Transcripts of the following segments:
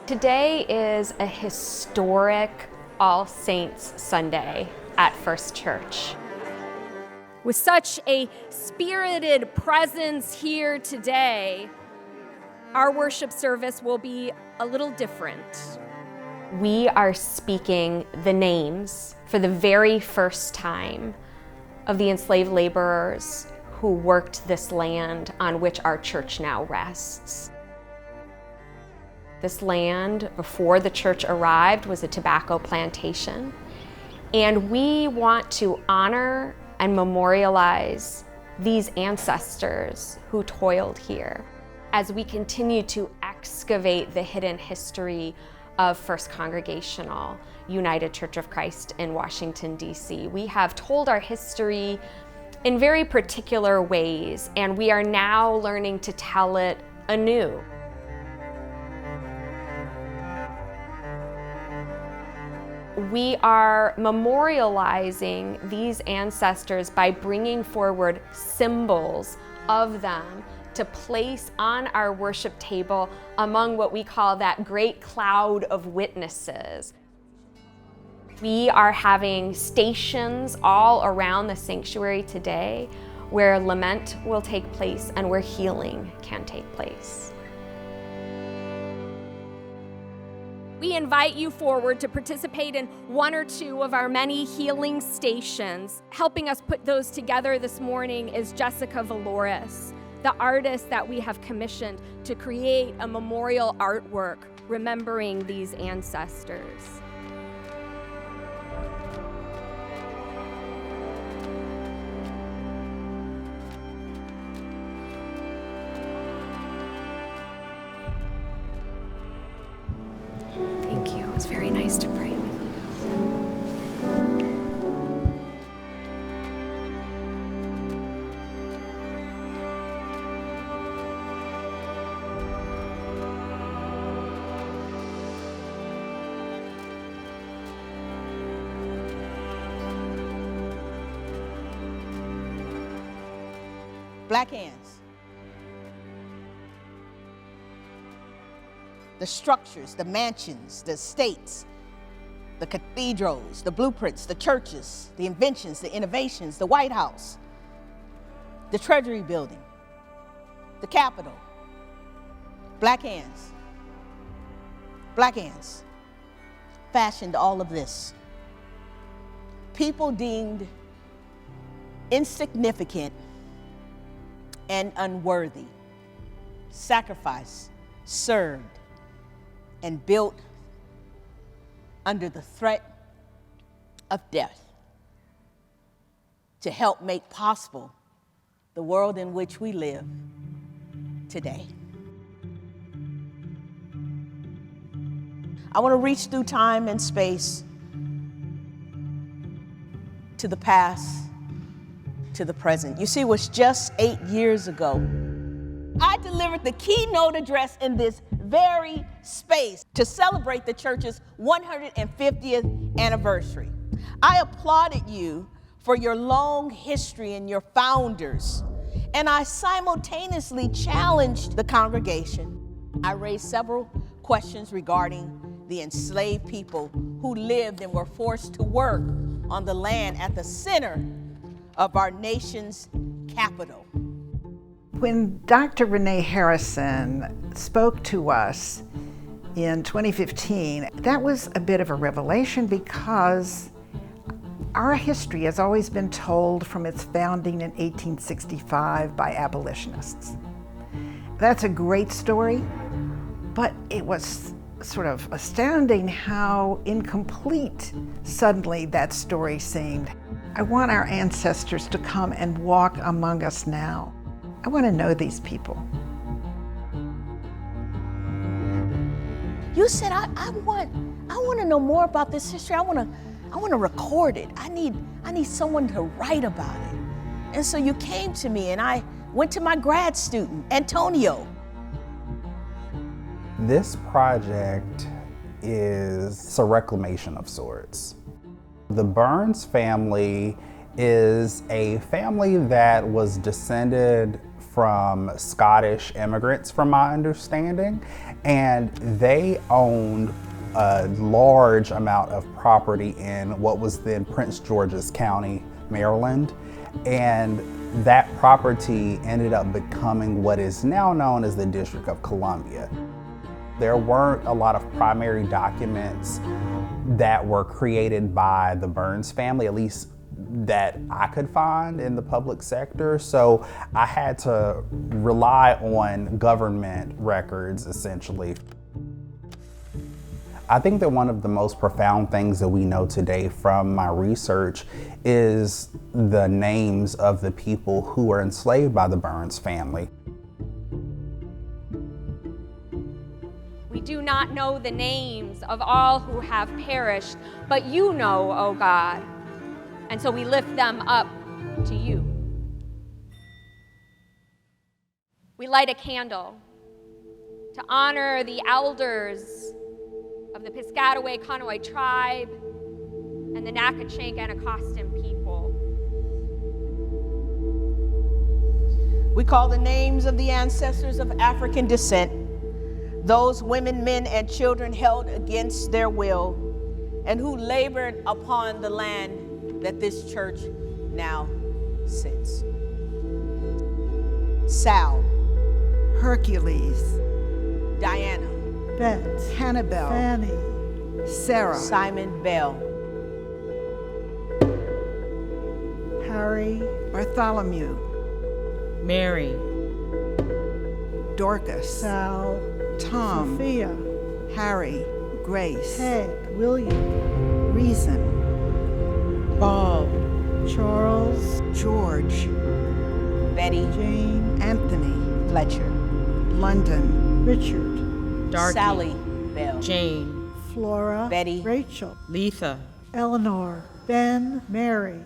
Today is a historic All Saints Sunday at First Church. With such a spirited presence here today, our worship service will be a little different. We are speaking the names for the very first time of the enslaved laborers who worked this land on which our church now rests. This land, before the church arrived, was a tobacco plantation, and we want to honor and memorialize these ancestors who toiled here as we continue to excavate the hidden history of First Congregational United Church of Christ in Washington, D.C. We have told our history in very particular ways, and we are now learning to tell it anew. We are memorializing these ancestors by bringing forward symbols of them to place on our worship table among what we call that great cloud of witnesses. We are having stations all around the sanctuary today where lament will take place and where healing can take place. We invite you forward to participate in one or two of our many healing stations. Helping us put those together this morning is Jessica Valoris, the artist that we have commissioned to create a memorial artwork remembering these ancestors. Thank you. It was very nice to pray with you. Black hands. The structures, the mansions, the estates, the cathedrals, the blueprints, the churches, the inventions, the innovations, the White House, the Treasury Building, the Capitol. Black hands. Black hands fashioned all of this. People deemed insignificant and unworthy, sacrificed, served, and built under the threat of death to help make possible the world in which we live today. I want to reach through time and space to the past, to the present. You see, it was just 8 years ago I delivered the keynote address in this very space to celebrate the church's 150th anniversary. I applauded you for your long history and your founders, and I simultaneously challenged the congregation. I raised several questions regarding the enslaved people who lived and were forced to work on the land at the center of our nation's capital. When Dr. Renee Harrison spoke to us in 2015, that was a bit of a revelation because our history has always been told from its founding in 1865 by abolitionists. That's a great story, but it was sort of astounding how incomplete suddenly that story seemed. I want our ancestors to come and walk among us now. I want to know these people. You said, I want to know more about this history. I want to record it. I need someone to write about it. And so you came to me, and I went to my grad student, Antonio. This project is a reclamation of sorts. The Burns family is a family that was descended from Scottish immigrants, from my understanding, and they owned a large amount of property in what was then Prince George's County, Maryland, and that property ended up becoming what is now known as the District of Columbia. There weren't a lot of primary documents that were created by the Burns family, at least that I could find in the public sector. So I had to rely on government records, essentially. I think that one of the most profound things that we know today from my research is the names of the people who were enslaved by the Burns family. We do not know the names of all who have perished, but you know, O God. And so we lift them up to you. We light a candle to honor the elders of the Piscataway Conoy tribe and the Nacotchtank Anacostan people. We call the names of the ancestors of African descent, those women, men, and children held against their will and who labored upon the land that this church now sits. Sal, Hercules, Diana, Bet, Hannibal, Fanny, Sarah, Simon Bell, Harry, Bartholomew, Mary, Dorcas, Sal, Tom, Sophia, Harry, Grace, Peg, William, Reason, Bob, Charles, George, Betty, Jane, Anthony, Fletcher, London, Richard, Darky, Sally Bell, Jane, Flora, Betty, Rachel, Letha, Eleanor, Ben, Mary,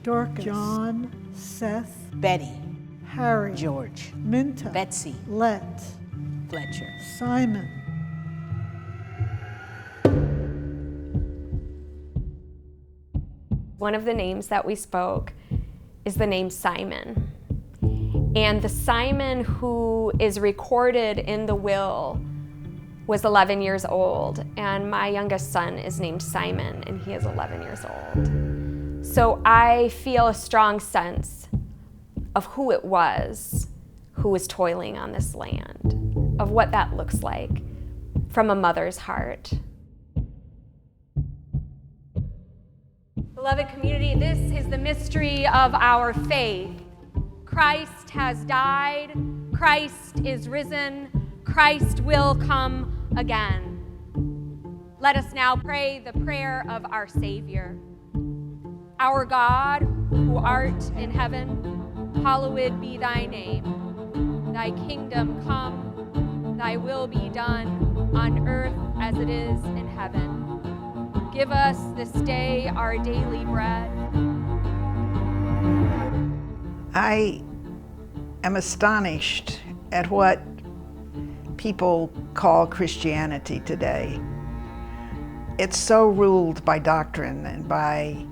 Dorcas, John, Seth, Betty, Harry, George, Minta, Betsy, Let, Fletcher, Simon, One of the names that we spoke is the name Simon. And the Simon who is recorded in the will was 11 years old, and my youngest son is named Simon, and he is 11 years old. So I feel a strong sense of who it was who was toiling on this land, of what that looks like from a mother's heart. Beloved community, this is the mystery of our faith. Christ has died, Christ is risen, Christ will come again. Let us now pray the prayer of our Savior. Our God, who art in heaven, hallowed be thy name. Thy kingdom come, thy will be done on earth as it is in heaven. Give us this day our daily bread. I am astonished at what people call Christianity today. It's so ruled by doctrine and by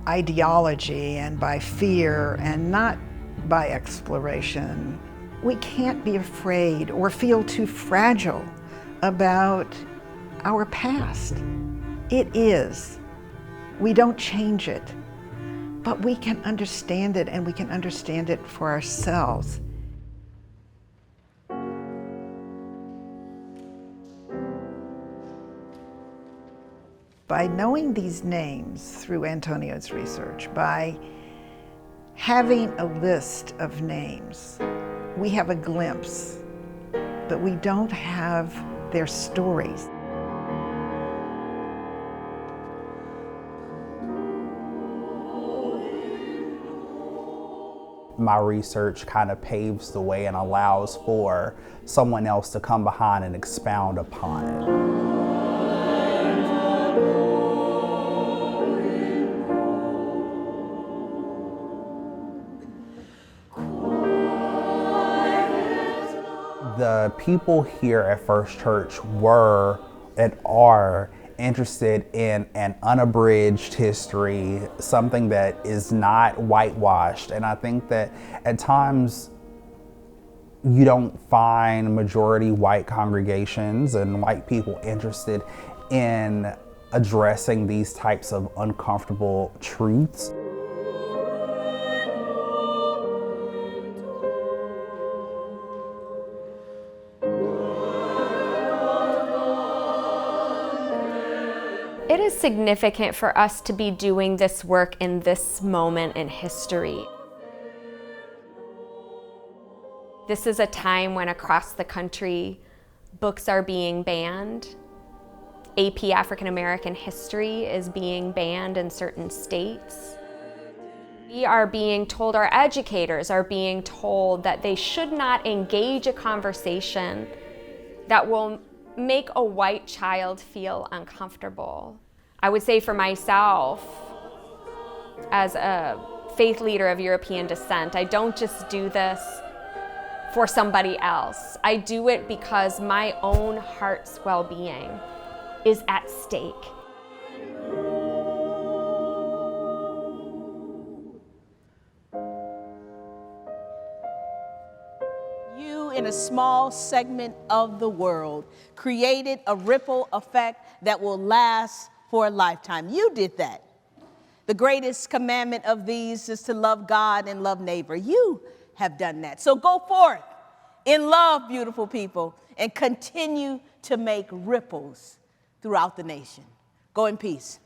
ideology and by fear and not by exploration. We can't be afraid or feel too fragile about our past. It is. We don't change it, but we can understand it, and we can understand it for ourselves. By knowing these names through Antonio's research, by having a list of names, we have a glimpse, but we don't have their stories. My research kind of paves the way and allows for someone else to come behind and expound upon it. The people here at First Church were and are interested in an unabridged history, something that is not whitewashed. And I think that at times you don't find majority white congregations and white people interested in addressing these types of uncomfortable truths. It is significant for us to be doing this work in this moment in history. This is a time when across the country, books are being banned. AP African American history is being banned in certain states. We are being told, our educators are being told that they should not engage a conversation that will make a white child feel uncomfortable. I would say for myself, as a faith leader of European descent, I don't just do this for somebody else. I do it because my own heart's well-being is at stake. You, in a small segment of the world, created a ripple effect that will last for a lifetime. You did that. The greatest commandment of these is to love God and love neighbor. You have done that. So go forth in love, beautiful people, and continue to make ripples throughout the nation. Go in peace.